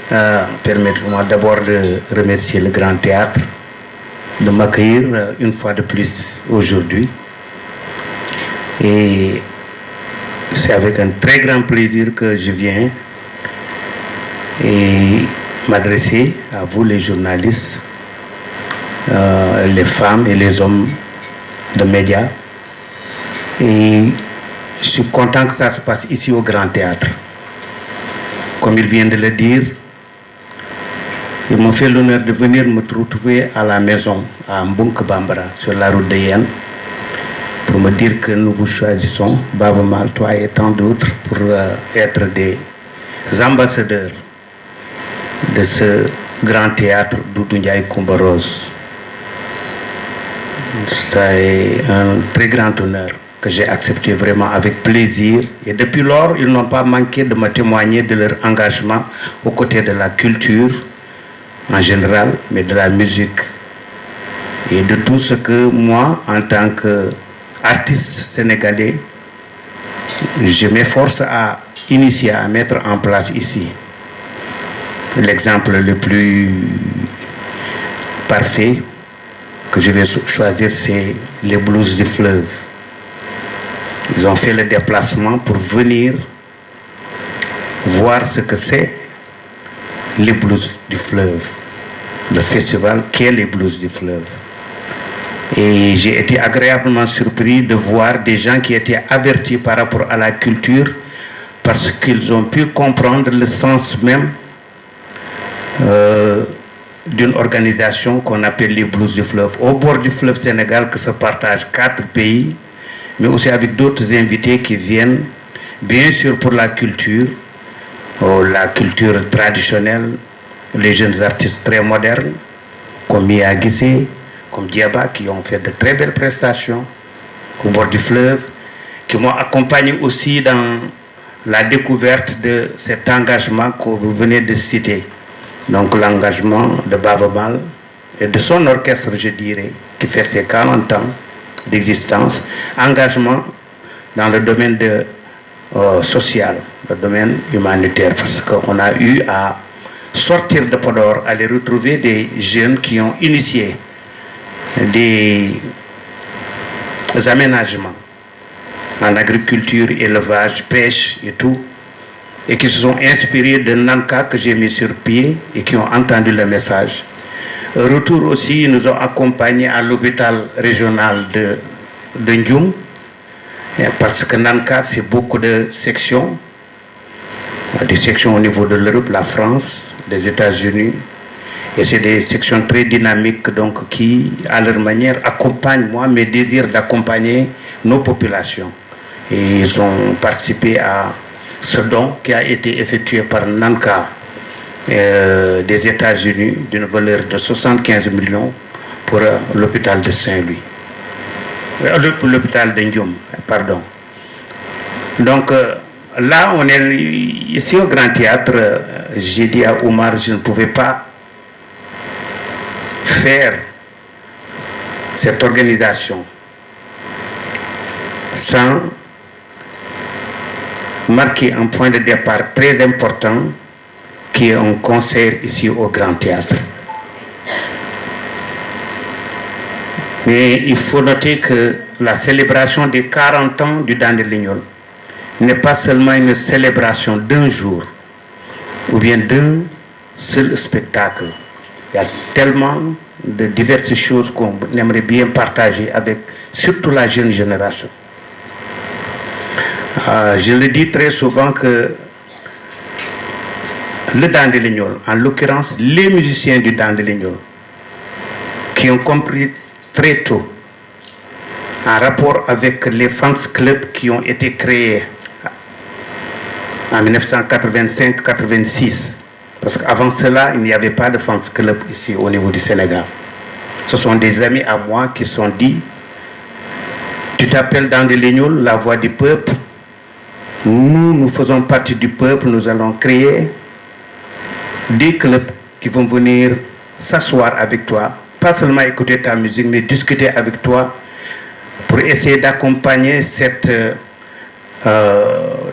Permettez-moi d'abord de remercier le Grand Théâtre de m'accueillir une fois de plus aujourd'hui. Et c'est avec un très grand plaisir que je viens et m'adresser à vous les journalistes, les femmes et les hommes de médias. Et je suis content que ça se passe ici au Grand Théâtre. Comme il vient de le dire, ils m'ont fait l'honneur de venir me retrouver à la maison, à Mbunk Bambara, sur la route de Yen, pour me dire que nous vous choisissons, Baba Mal, toi et tant d'autres, pour être des ambassadeurs de ce grand théâtre Doudou Ndiaye Coumba Rose. C'est un très grand honneur que j'ai accepté vraiment avec plaisir. Et depuis lors, ils n'ont pas manqué de me témoigner de leur engagement aux côtés de la culture en général, mais de la musique et de tout ce que moi, en tant qu'artiste sénégalais, je m'efforce à initier, à mettre en place ici. L'exemple le plus parfait que je vais choisir, c'est les Blues du Fleuve. Ils ont fait le déplacement pour venir voir ce que c'est les Blues du Fleuve, le festival qu'est les Blues du Fleuve. Et j'ai été agréablement surpris de voir des gens qui étaient avertis par rapport à la culture parce qu'ils ont pu comprendre le sens même d'une organisation qu'on appelle les Blues du Fleuve. Au bord du fleuve Sénégal, que se partagent 4 pays, mais aussi avec d'autres invités qui viennent, bien sûr pour la culture traditionnelle, les jeunes artistes très modernes, comme Mia Guissé, comme Diaba, qui ont fait de très belles prestations au bord du fleuve, qui m'ont accompagné aussi dans la découverte de cet engagement que vous venez de citer. Donc l'engagement de Baba Mal et de son orchestre, je dirais, qui fait ses 40 ans d'existence, engagement dans le domaine social, le domaine humanitaire, parce qu'on a eu à sortir de Podor, aller retrouver des jeunes qui ont initié des aménagements en agriculture, élevage, pêche et tout, et qui se sont inspirés de Nanka que j'ai mis sur pied et qui ont entendu le message. Retour aussi, ils nous ont accompagnés à l'hôpital régional de Ndioum, parce que Nanka, c'est beaucoup de sections, des sections au niveau de l'Europe, la France, les États-Unis, et c'est des sections très dynamiques donc, qui, à leur manière, accompagnent moi mes désirs d'accompagner nos populations. Et ils ont participé à ce don qui a été effectué par Nanka des États-Unis d'une valeur de 75 millions pour l'hôpital de Saint-Louis. L'hôpital de Ndioum, pardon. Donc là, on est ici au Grand Théâtre. J'ai dit à Omar, je ne pouvais pas faire cette organisation sans marquer un point de départ très important qui est un concert ici au Grand Théâtre. Mais il faut noter que la célébration des 40 ans du Dande Lignol n'est pas seulement une célébration d'un jour ou bien d'un seul spectacle. Il y a tellement de diverses choses qu'on aimerait bien partager avec surtout la jeune génération. Je le dis très souvent que le Dande Lignol, en l'occurrence les musiciens du Dande Lignol, qui ont compris très tôt, en rapport avec les fans clubs qui ont été créés en 1985-86, parce qu'avant cela, il n'y avait pas de fans club ici au niveau du Sénégal. Ce sont des amis à moi qui se sont dit, tu t'appelles Dande Lignol, la voix du peuple, nous faisons partie du peuple, nous allons créer des clubs qui vont venir s'asseoir avec toi, pas seulement écouter ta musique, mais discuter avec toi pour essayer d'accompagner cet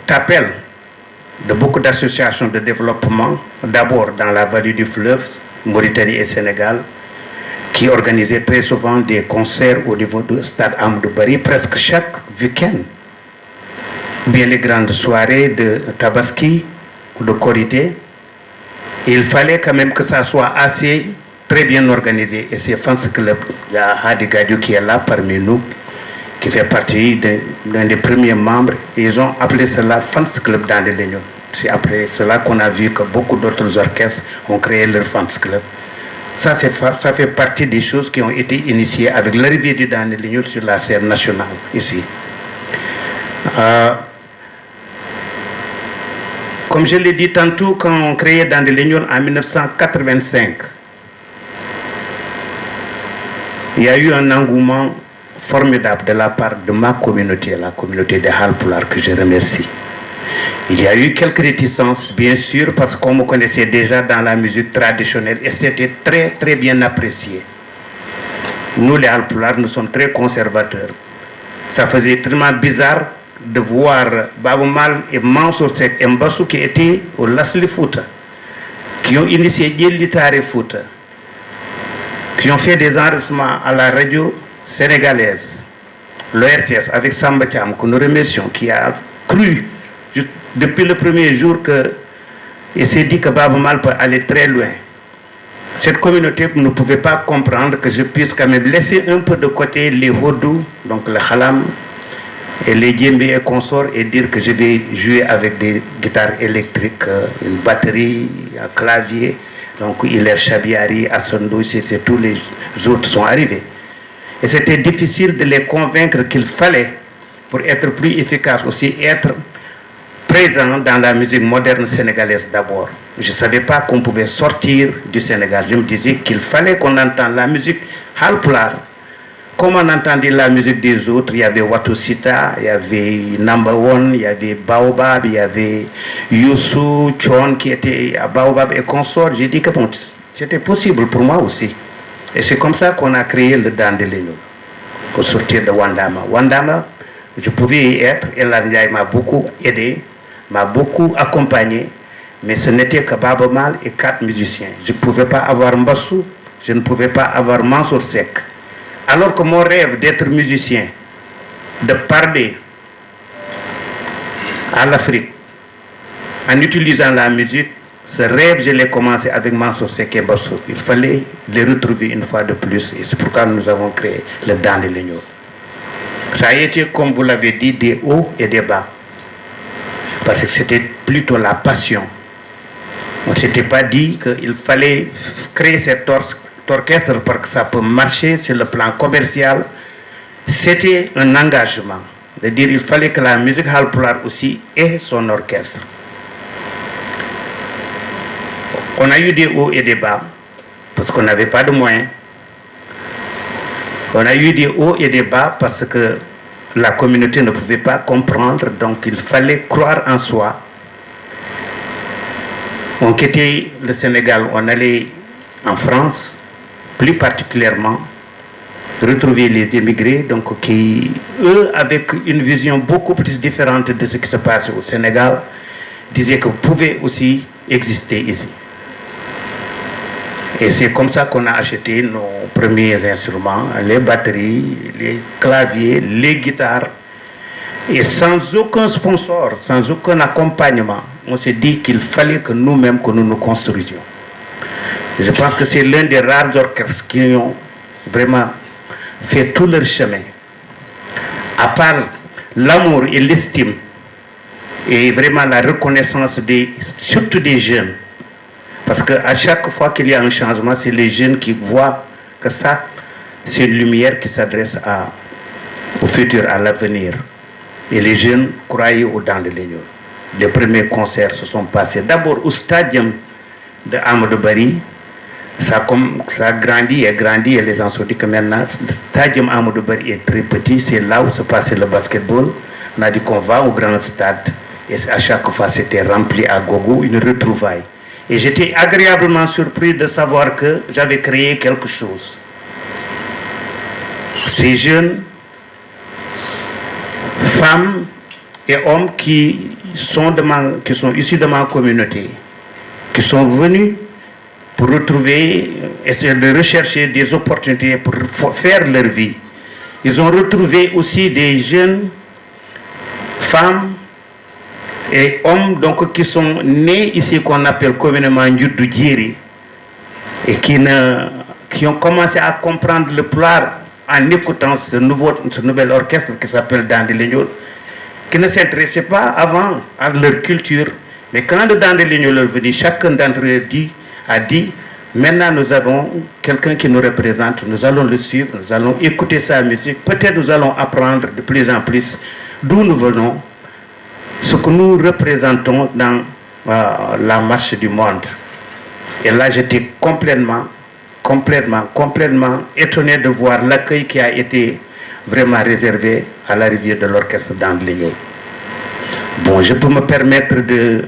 appel de beaucoup d'associations de développement, d'abord dans la vallée du fleuve, Mauritanie et Sénégal, qui organisaient très souvent des concerts au niveau du stade Amadou Barry, presque chaque week-end. Bien les grandes soirées de Tabaski ou de Korité. Il fallait quand même que ça soit assez très bien organisé. Et c'est Fans Club, il y a Hadi Gadio qui est là parmi nous, qui fait partie d'un des premiers membres. Et ils ont appelé cela Fans Club dans les Lénions. C'est après cela qu'on a vu que beaucoup d'autres orchestres ont créé leur Fans Club. Ça fait partie des choses qui ont été initiées avec l'arrivée du Dan les Lénions sur la scène nationale ici. Comme je l'ai dit tantôt, quand on créait dans les Lénions en 1985, il y a eu un engouement formidable de la part de ma communauté, la communauté des Halpulaar, que je remercie. Il y a eu quelques réticences, bien sûr, parce qu'on me connaissait déjà dans la musique traditionnelle et c'était très, très bien apprécié. Nous, les Halpulaar, nous sommes très conservateurs. Ça faisait tellement bizarre de voir Babou Mal et Mansour Seck et Mbassou qui étaient au Lasli Fouta, qui ont initié Guélitare Fouta, qui ont fait des enregistrements à la radio sénégalaise, l'ORTS avec Samba Thiam, que nous remercions, qui a cru depuis le premier jour qu'il s'est dit que Babou Mal peut aller très loin. Cette communauté ne pouvait pas comprendre que je puisse quand même laisser un peu de côté les Hodou, donc le Khalam, et les djembés et consorts, et dire que je vais jouer avec des guitares électriques, une batterie, un clavier. Donc Hilaire Chabiari, Assondou, c'est tous les autres sont arrivés. Et c'était difficile de les convaincre qu'il fallait, pour être plus efficace aussi, être présent dans la musique moderne sénégalaise d'abord. Je ne savais pas qu'on pouvait sortir du Sénégal. Je me disais qu'il fallait qu'on entende la musique Halpulaar. Comme on entendait la musique des autres, il y avait Watu Sita, il y avait Number One, il y avait Baobab, il y avait Youssou, Chon qui était à Baobab et consorts. J'ai dit que bon, c'était possible pour moi aussi. Et c'est comme ça qu'on a créé le Dan de Lénions, au sortir de Wandama. Wandama, je pouvais y être, et là, il m'a beaucoup aidé, m'a beaucoup accompagné, mais ce n'était que Babou Mal et 4 musiciens. Je ne pouvais pas avoir Mbassou, je ne pouvais pas avoir Mansour Seck. Alors que mon rêve d'être musicien, de parler à l'Afrique en utilisant la musique, ce rêve, je l'ai commencé avec Mansour Seck et Mbassou. Il fallait les retrouver une fois de plus et c'est pourquoi nous avons créé le Dan de Lénions. Ça a été, comme vous l'avez dit, des hauts et des bas. Parce que c'était plutôt la passion. On ne s'était pas dit qu'il fallait créer cet orchestre parce que ça peut marcher sur le plan commercial. C'était un engagement de dire qu'il fallait que la musique Halpulaar aussi ait son orchestre. On a eu des hauts et des bas parce qu'on n'avait pas de moyens. On a eu des hauts et des bas parce que la communauté ne pouvait pas comprendre, donc il fallait croire en soi. On quittait le Sénégal, on allait en France, plus particulièrement, retrouver les émigrés, donc qui, eux, avec une vision beaucoup plus différente de ce qui se passe au Sénégal, disaient que vous pouvez aussi exister ici. Et c'est comme ça qu'on a acheté nos premiers instruments, les batteries, les claviers, les guitares. Et sans aucun sponsor, sans aucun accompagnement, on s'est dit qu'il fallait que nous-mêmes, que nous nous construisions. Je pense que c'est l'un des rares orchestres qui ont vraiment fait tout leur chemin. À part l'amour et l'estime, et vraiment la reconnaissance surtout des jeunes. Parce qu'à chaque fois qu'il y a un changement, c'est les jeunes qui voient que ça, c'est une lumière qui s'adresse au futur, à l'avenir. Et les jeunes croyaient au Dan de Lénions. Les premiers concerts se sont passés d'abord au stadium de Amadou Barry. Ça a grandi et grandi et les gens se sont dit que maintenant, le stadium Amadou Barry est très petit. C'est là où se passait le basketball. On a dit qu'on va au grand stade. Et à chaque fois, c'était rempli à gogo, une retrouvaille. Et j'étais agréablement surpris de savoir que j'avais créé quelque chose. Ces jeunes femmes et hommes qui qui sont issus de ma communauté, qui sont venus pour retrouver, essayer de rechercher des opportunités pour faire leur vie. Ils ont retrouvé aussi des jeunes femmes et hommes donc, qui sont nés ici, qu'on appelle communément Ndjouddou Djiri, et qui ont commencé à comprendre le pulaar en écoutant ce nouvel orchestre qui s'appelle Dande Leñol, qui ne s'intéressait pas avant à leur culture. Mais quand le Dande Leñol est venu, chacun d'entre eux a dit, maintenant nous avons quelqu'un qui nous représente, nous allons le suivre, nous allons écouter sa musique, peut-être nous allons apprendre de plus en plus d'où nous venons, ce que nous représentons dans la marche du monde. Et là, j'étais complètement étonné de voir l'accueil qui a été vraiment réservé à l'arrivée de l'orchestre Dande Leñol. Bon, je peux me permettre de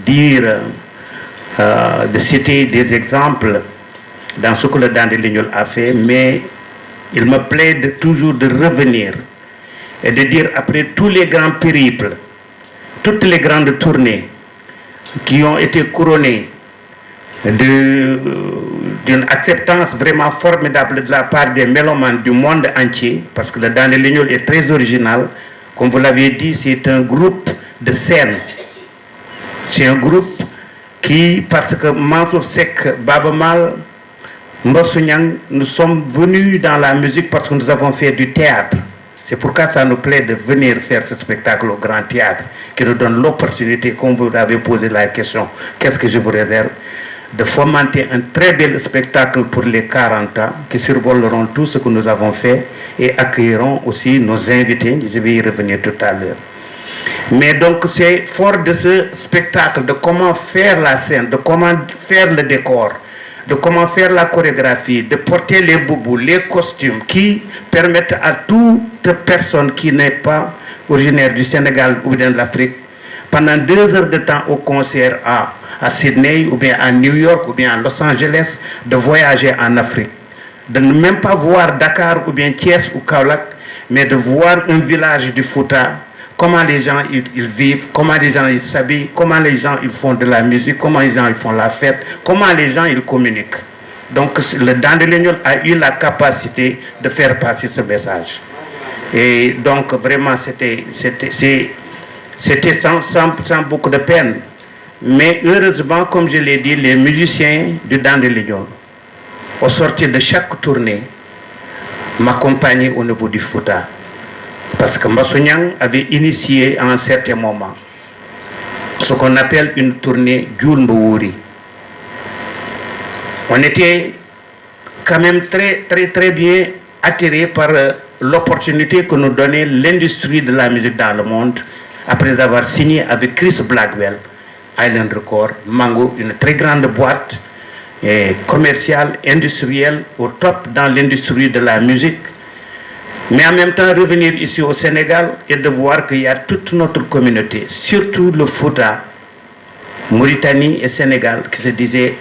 dire, de citer des exemples dans ce que le Dande Leñol a fait, mais il me plaît toujours de revenir et de dire, après tous les grands périples, toutes les grandes tournées qui ont été couronnées d'une acceptance vraiment formidable de la part des mélomanes du monde entier, parce que le Dande Leñol est très original. Comme vous l'avez dit, c'est un groupe de scène. C'est un groupe qui, parce que Mansour Seck, Baba Mal, Mbossou Niang, nous sommes venus dans la musique parce que nous avons fait du théâtre. C'est pourquoi ça nous plaît de venir faire ce spectacle au Grand Théâtre, qui nous donne l'opportunité, comme vous avez posé la question, qu'est-ce que je vous réserve, de fomenter un très bel spectacle pour les 40 ans, qui survoleront tout ce que nous avons fait et accueilleront aussi nos invités. Je vais y revenir tout à l'heure. Mais donc c'est fort de ce spectacle, de comment faire la scène, de comment faire le décor, de comment faire la chorégraphie, de porter les boubous, les costumes, qui permettent à toute personne qui n'est pas originaire du Sénégal ou bien de l'Afrique, pendant 2 heures de temps au concert à Sydney ou bien à New York ou bien à Los Angeles, de voyager en Afrique, de ne même pas voir Dakar ou bien Thiès ou Kaolack, mais de voir un village du Fouta, comment les gens ils vivent, comment les gens ils s'habillent, comment les gens ils font de la musique, comment les gens ils font la fête, comment les gens ils communiquent. Donc le Dande Leñol a eu la capacité de faire passer ce message. Et donc vraiment c'était sans beaucoup de peine. Mais heureusement, comme je l'ai dit, les musiciens du Dande Leñol, au sortir de chaque tournée, m'accompagnaient au niveau du Fouta. Parce que Mbossou Niang avait initié à un certain moment ce qu'on appelle une tournée Djoul Mbowouri. On était quand même très bien attirés par l'opportunité que nous donnait l'industrie de la musique dans le monde, après avoir signé avec Chris Blackwell, Island Record, Mango, une très grande boîte commerciale, industrielle, au top dans l'industrie de la musique. Mais en même temps, revenir ici au Sénégal et de voir qu'il y a toute notre communauté, surtout le Fouta, Mauritanie et Sénégal, qui se disaient,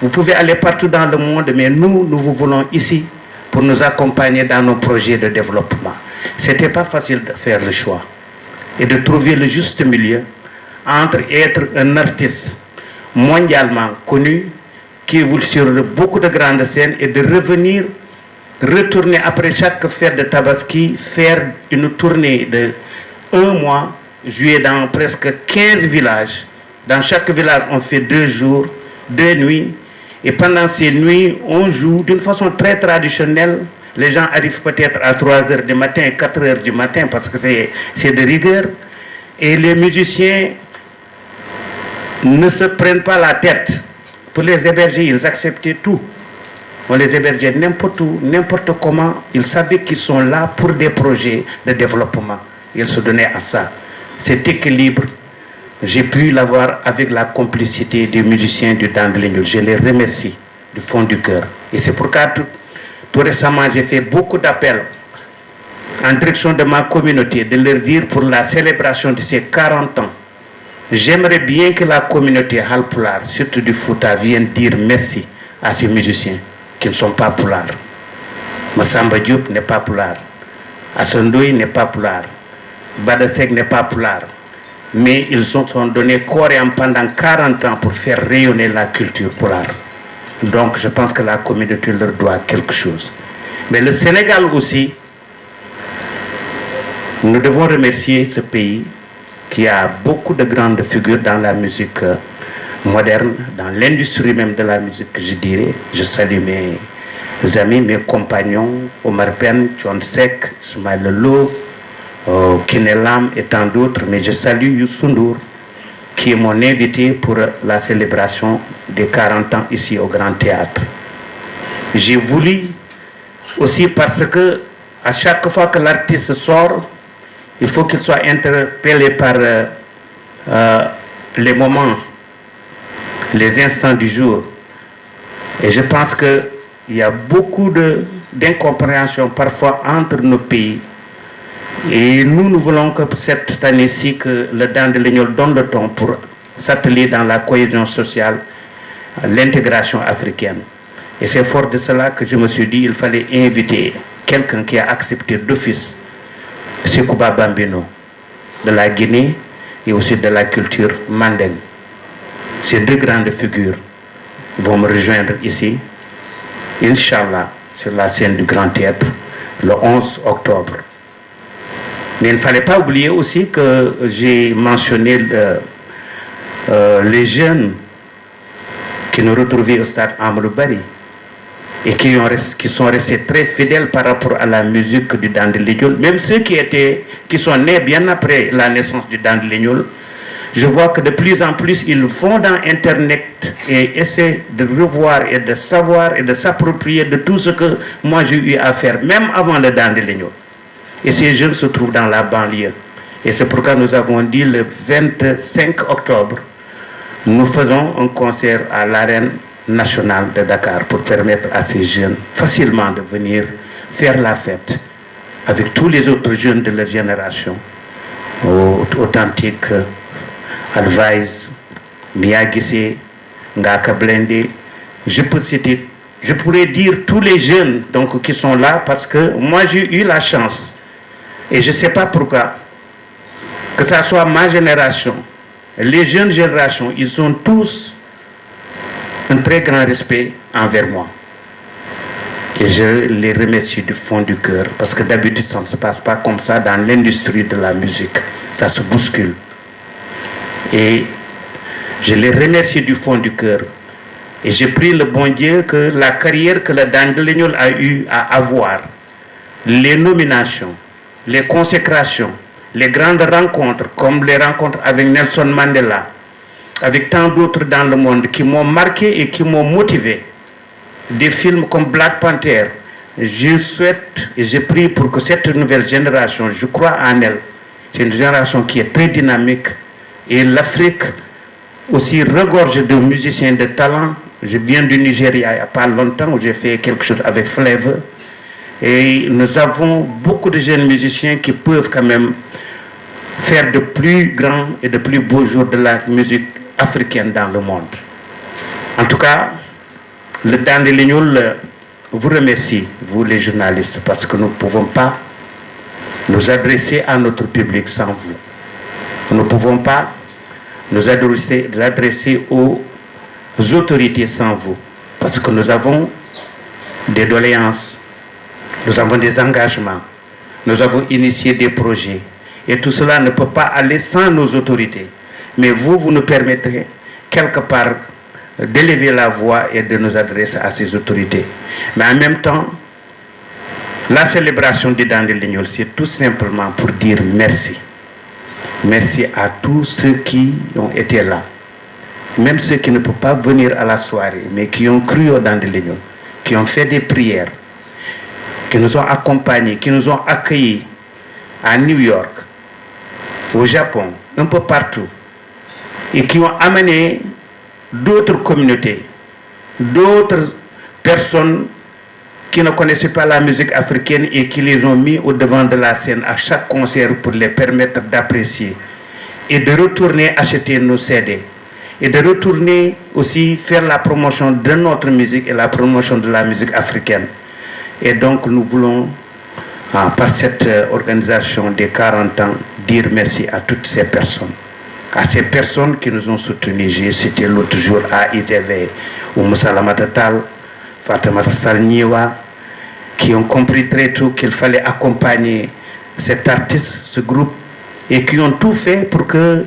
vous pouvez aller partout dans le monde, mais nous vous voulons ici pour nous accompagner dans nos projets de développement. Ce n'était pas facile de faire le choix et de trouver le juste milieu entre être un artiste mondialement connu, qui évolue sur beaucoup de grandes scènes, et de retourner après chaque fête de Tabaski, faire une tournée de 1 mois, jouer dans presque 15 villages. Dans chaque village, on fait 2 jours, 2 nuits. Et pendant ces nuits, on joue d'une façon très traditionnelle. Les gens arrivent peut-être à 3 heures du matin, 4 heures du matin, parce que c'est de rigueur. Et les musiciens ne se prennent pas la tête. Pour les héberger, ils acceptaient tout. On les hébergeait n'importe où, n'importe comment. Ils savaient qu'ils sont là pour des projets de développement. Ils se donnaient à ça. Cet équilibre, j'ai pu l'avoir avec la complicité des musiciens du Dande Leñol. Je les remercie du fond du cœur. Et c'est pourquoi tout récemment, j'ai fait beaucoup d'appels en direction de ma communauté, de leur dire pour la célébration de ces 40 ans, j'aimerais bien que la communauté Halpulaar, surtout du Fouta, vienne dire merci à ces musiciens qui ne sont pas pulaar. Massamba Diop n'est pas pulaar. Assane Ndoye n'est pas pulaar. Bada Seck n'est pas pulaar. mais ils se sont donné corps et âme pendant 40 ans pour faire rayonner la culture pulaar. Donc je pense que la communauté leur doit quelque chose. Mais le Sénégal aussi, nous devons remercier ce pays qui a beaucoup de grandes figures dans la musique moderne, dans l'industrie même de la musique, je dirais. Je salue mes amis, mes compagnons, Omar Pène, Thione Seck, Ismaël Lô, Kiné Lam et tant d'autres. Mais je salue Youssou Ndour, qui est mon invité pour la célébration des 40 ans ici au Grand Théâtre. J'ai voulu aussi parce que à chaque fois que l'artiste sort, il faut qu'il soit interpellé par les moments, les instants du jour. Et je pense qu'il y a beaucoup d'incompréhension parfois entre nos pays. Et nous voulons que cette année-ci, que le Dan de Lignol donne le ton pour s'atteler dans la cohésion sociale, l'intégration africaine. Et c'est fort de cela que je me suis dit qu'il fallait inviter quelqu'un qui a accepté d'office Sekouba Bambino, de la Guinée et aussi de la culture mandingue. Ces deux grandes figures vont me rejoindre ici, Inch'Allah, sur la scène du Grand Théâtre, le 11 octobre. Mais il ne fallait pas oublier aussi que j'ai mentionné les jeunes qui nous retrouvaient au stade Amadou Barry et qui sont restés très fidèles par rapport à la musique du Dan de Lignol. Même ceux qui sont nés bien après la naissance du Dan de Lignol, je vois que de plus en plus, ils vont dans Internet et essaient de revoir et de savoir et de s'approprier de tout ce que moi j'ai eu à faire, même avant le Dan de Lignol. Et ces jeunes se trouvent dans la banlieue. Et c'est pourquoi nous avons dit le 25 octobre, nous faisons un concert à l'arène nationale de Dakar pour permettre à ces jeunes facilement de venir faire la fête avec tous les autres jeunes de leur génération, authentiques, Alvaïs, Miyagissé, Ngaka Blindé. Je pourrais dire tous les jeunes donc, qui sont là parce que moi j'ai eu la chance, et je ne sais pas pourquoi, que ce soit ma génération, les jeunes générations, ils ont tous un très grand respect envers moi. Et je les remercie du fond du cœur, parce que d'habitude, ça ne se passe pas comme ça dans l'industrie de la musique. Ça se bouscule. Et je les remercie du fond du cœur. Et j'ai pris le bon Dieu que la carrière que le Dan de Lignol a eu à avoir, les nominations, les consécrations, les grandes rencontres, comme les rencontres avec Nelson Mandela, avec tant d'autres dans le monde qui m'ont marqué et qui m'ont motivé. Des films comme Black Panther, je souhaite et je prie pour que cette nouvelle génération, je crois en elle, c'est une génération qui est très dynamique, et l'Afrique aussi regorge de musiciens de talent. Je viens du Nigeria il n'y a pas longtemps où j'ai fait quelque chose avec Flavor, et nous avons beaucoup de jeunes musiciens qui peuvent quand même faire de plus grands et de plus beaux jours de la musique africaine dans le monde. En tout cas, le Dan de Lignol vous remercie, vous les journalistes, parce que nous ne pouvons pas nous adresser à notre public sans vous. Nous ne pouvons pas nous adresser aux autorités sans vous, parce que nous avons des doléances, nous avons des engagements, nous avons initié des projets, et tout cela ne peut pas aller sans nos autorités. Mais vous nous permettrez quelque part d'élever la voix et de nous adresser à ces autorités. Mais en même temps, la célébration du Dan de Lignol, c'est tout simplement pour dire merci. Merci à tous ceux qui ont été là. Même ceux qui ne peuvent pas venir à la soirée, mais qui ont cru au Dan de Lignol, qui ont fait des prières, qui nous ont accompagnés, qui nous ont accueillis à New York, au Japon, un peu partout, et qui ont amené d'autres communautés, d'autres personnes qui ne connaissaient pas la musique africaine et qui les ont mis au devant de la scène à chaque concert pour les permettre d'apprécier et de retourner acheter nos CD et de retourner aussi faire la promotion de notre musique et la promotion de la musique africaine. Et donc nous voulons, par cette organisation des 40 ans, dire merci à toutes ces personnes. à ces personnes qui nous ont soutenus. J'ai cité l'autre jour à ITV, ou Moussa Lamatatal, Fatimata Salniwa, qui ont compris très tôt qu'il fallait accompagner cet artiste, ce groupe, et qui ont tout fait pour que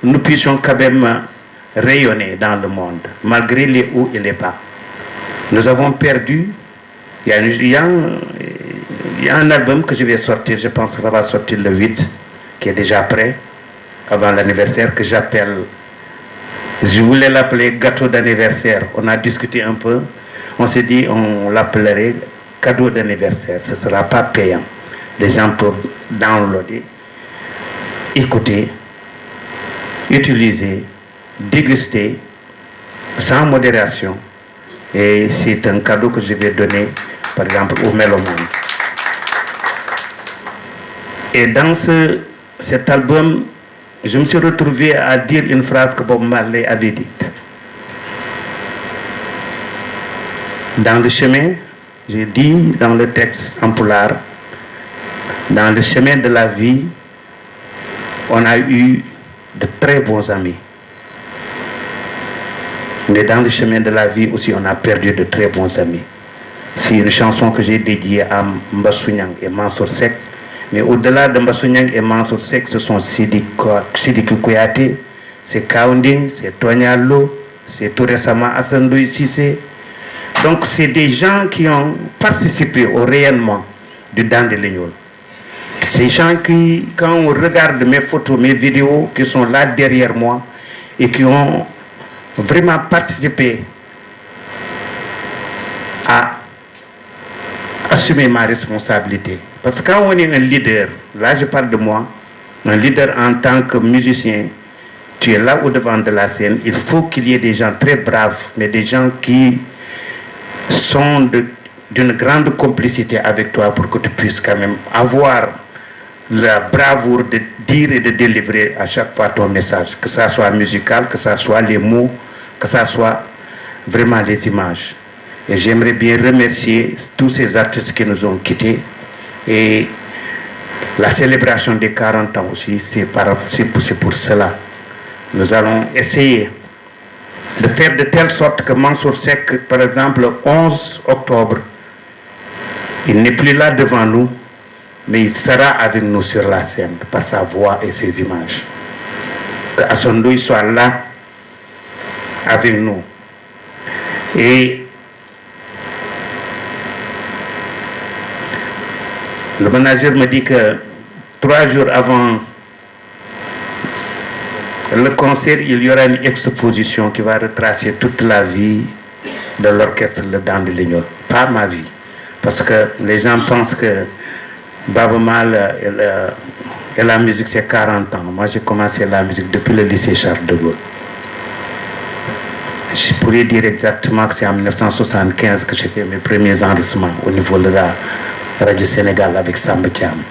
nous puissions quand même rayonner dans le monde, malgré les hauts et les bas. Nous avons perdu, il y a un album que je vais sortir, je pense que ça va sortir le 8, qui est déjà prêt, avant l'anniversaire, que j'appelle, je voulais l'appeler gâteau d'anniversaire. On a discuté un peu, on s'est dit on l'appellerait cadeau d'anniversaire, ce ne sera pas payant. Les gens peuvent downloader, écouter, utiliser, déguster, sans modération. Et c'est un cadeau que je vais donner, par exemple, au Mélomane. Et dans cet album, je me suis retrouvé à dire une phrase que Bob Marley avait dite. Dans le chemin, j'ai dit dans le texte en poulard, dans le chemin de la vie, on a eu de très bons amis. Mais dans le chemin de la vie aussi, on a perdu de très bons amis. C'est une chanson que j'ai dédiée à Mbassounyang et Mansour Seck. Mais au-delà de Mbassounyang et Mansour Seck, ce sont Sidiki Kouyaté, c'est Kaounding, c'est Tognalo, c'est tout récemment Assandou Sissé. Donc c'est des gens qui ont participé au rayonnement du Dan de Lignol. Ces gens qui, quand on regarde mes photos, mes vidéos, qui sont là derrière moi et qui ont vraiment participé à assumer ma responsabilité. Parce que quand on est un leader, là je parle de moi, un leader en tant que musicien, tu es là au devant de la scène, il faut qu'il y ait des gens très braves, mais des gens qui sont d'une grande complicité avec toi pour que tu puisses quand même avoir la bravoure de dire et de délivrer à chaque fois ton message, que ça soit musical, que ça soit les mots, que ça soit vraiment les images. Et j'aimerais bien remercier tous ces artistes qui nous ont quittés. Et la célébration des 40 ans aussi, c'est pour cela. Nous allons essayer de faire de telle sorte que Mansour Seck, par exemple, le 11 octobre, il n'est plus là devant nous, mais il sera avec nous sur la scène par sa voix et ses images. Que Assandou soit là avec nous. Et le manager me dit que 3 jours avant le concert, il y aura une exposition qui va retracer toute la vie de l'orchestre Le Dan de Lignol. Pas ma vie. Parce que les gens pensent que Baaba Maal et la musique, c'est 40 ans. Moi, j'ai commencé la musique depuis le lycée Charles de Gaulle. Je pourrais dire exactement que c'est en 1975 que j'ai fait mes premiers enregistrements au niveau de la Radio Sénégal avec Samba Thiam.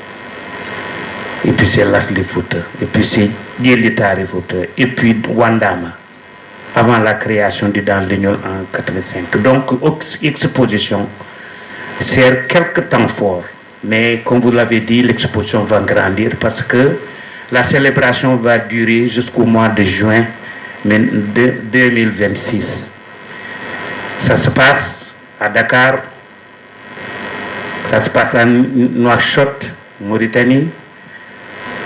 Et puis c'est Lasli Fouta. Et puis c'est Djelitari Fouta. Et puis Wandama. Avant la création du Dan de Lignol en 1985. Donc, exposition, c'est quelques temps forts. Mais comme vous l'avez dit, l'exposition va grandir parce que la célébration va durer jusqu'au mois de juin 2026. Ça se passe à Dakar, ça se passe à Nouakchott, Mauritanie,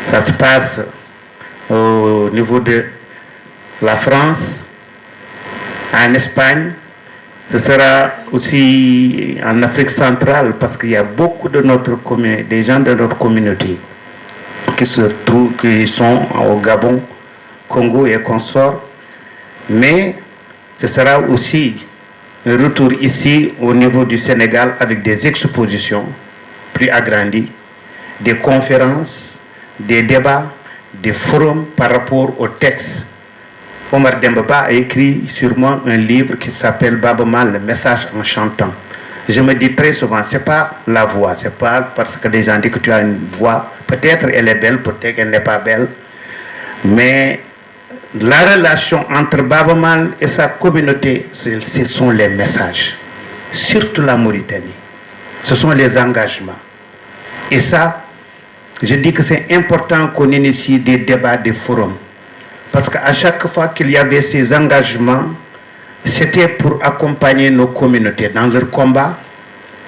ça se passe au niveau de la France, en Espagne. Ce sera aussi en Afrique centrale parce qu'il y a beaucoup de des gens de notre communauté qui sont au Gabon, Congo et consorts. Mais ce sera aussi un retour ici au niveau du Sénégal avec des expositions plus agrandies, des conférences, des débats, des forums par rapport aux textes. Omar Dembaba a écrit sur moi un livre qui s'appelle Baaba Maal, le message en chantant. Je me dis très souvent, c'est pas la voix, c'est pas parce que les gens disent que tu as une voix, peut-être elle est belle, peut-être qu'elle n'est pas belle, mais la relation entre Baaba Maal et sa communauté, ce sont les messages, surtout la Mauritanie, ce sont les engagements. Et ça, je dis que c'est important qu'on initie des débats, des forums, Parce qu'à chaque fois qu'il y avait ces engagements, c'était pour accompagner nos communautés dans leur combat.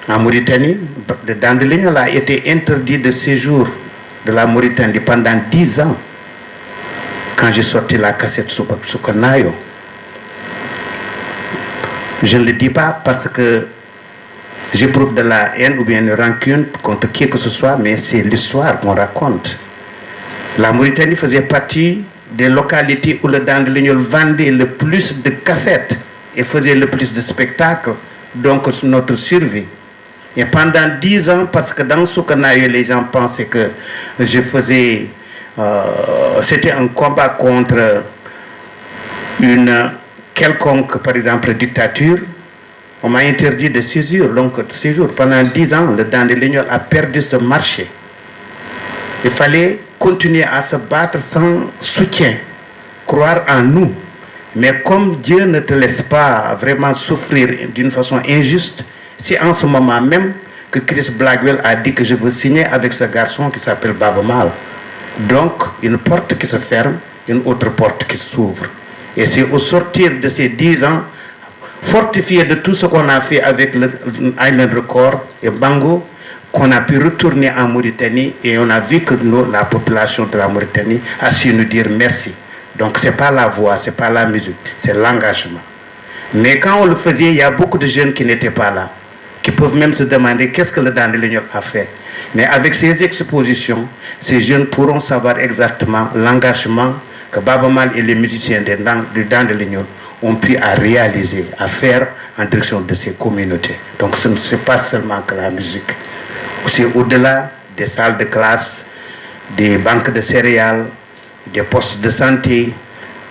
En Mauritanie, Dandelignon a été interdit de séjour de la Mauritanie pendant 10 ans. Quand j'ai sorti la cassette Soukanayo, je ne le dis pas parce que j'éprouve de la haine ou bien une rancune contre qui que ce soit, mais c'est l'histoire qu'on raconte. La Mauritanie faisait partie des localités où le Dandelignon vendait le plus de cassettes et faisait le plus de spectacles, donc notre survie. Et pendant 10 ans, parce que dans Soukanayo, les gens pensaient que je faisais... c'était un combat contre une quelconque, par exemple, dictature. On m'a interdit de séjour. Donc, séjour. Pendant 10 ans, le Dandelignon a perdu ce marché. Il fallait continuer à se battre sans soutien, croire en nous. Mais comme Dieu ne te laisse pas vraiment souffrir d'une façon injuste, c'est en ce moment même que Chris Blackwell a dit que je veux signer avec ce garçon qui s'appelle Baba Mal. Donc, une porte qui se ferme, une autre porte qui s'ouvre. Et c'est au sortir de ces 10 ans, fortifié de tout ce qu'on a fait avec le Island Record et Bango, qu'on a pu retourner en Mauritanie et on a vu que nous, la population de la Mauritanie a su nous dire merci. Donc, ce n'est pas la voix, ce n'est pas la musique, c'est l'engagement. Mais quand on le faisait, il y a beaucoup de jeunes qui n'étaient pas là, qui peuvent même se demander qu'est-ce que le Dandelignon a fait. Mais avec ces expositions, ces jeunes pourront savoir exactement l'engagement que Baba Mal et les musiciens du Dandelignon ont pu à réaliser, à faire en direction de ces communautés. Donc ce n'est pas seulement que la musique. C'est au-delà des salles de classe, des banques de céréales, des postes de santé,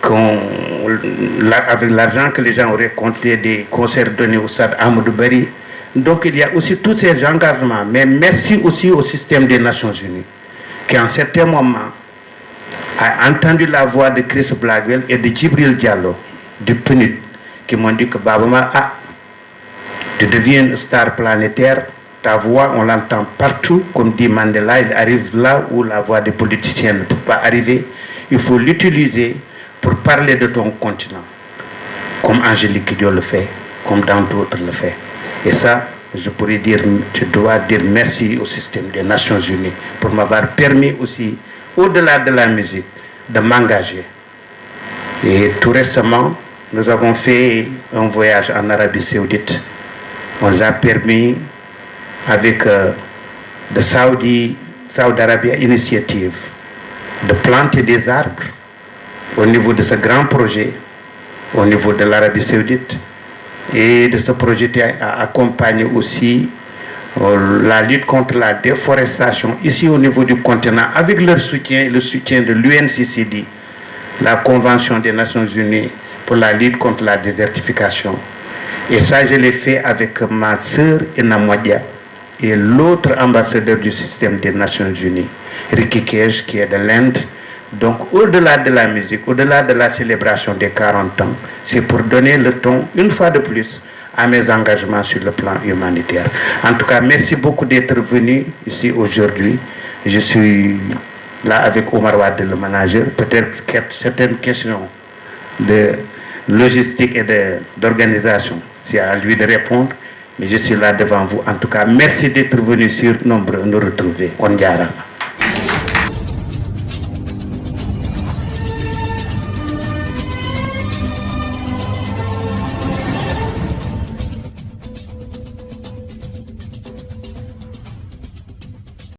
avec l'argent que les gens auraient compté des concerts donnés au stade Amadou Barry. Donc il y a aussi tous ces engagements. Mais merci aussi au système des Nations Unies, qui en certains moments a entendu la voix de Chris Blackwell et de Djibril Diallo, du PNUD, qui m'ont dit que Babama, tu deviens une star planétaire, ta voix, on l'entend partout, comme dit Mandela, il arrive là où la voix des politiciens ne peut pas arriver. Il faut l'utiliser pour parler de ton continent, comme Angélique Kidjo le fait, comme dans d'autres le fait. Et ça, je pourrais dire, je dois dire merci au système des Nations Unies pour m'avoir permis aussi, au-delà de la musique, de m'engager. Et tout récemment, nous avons fait un voyage en Arabie Saoudite. On nous a permis, avec le Saudi Arabia Initiative, de planter des arbres au niveau de ce grand projet, au niveau de l'Arabie Saoudite. Et de ce projet a accompagné aussi la lutte contre la déforestation ici au niveau du continent, avec leur soutien, le soutien de l'UNCCD, la Convention des Nations Unies pour la lutte contre la désertification. Et ça, je l'ai fait avec ma sœur Inamodia et l'autre ambassadeur du système des Nations Unies, Ricky Kej, qui est de l'Inde. Donc, au-delà de la musique, au-delà de la célébration des 40 ans, c'est pour donner le ton, une fois de plus, à mes engagements sur le plan humanitaire. En tout cas, merci beaucoup d'être venu ici aujourd'hui. Je suis là avec Omar Wade, le manager. Peut-être certaines questions de logistique et d'organisation, c'est à lui de répondre. Mais je suis là devant vous. En tout cas, merci d'être venu sur Nombre nous retrouver. On diara.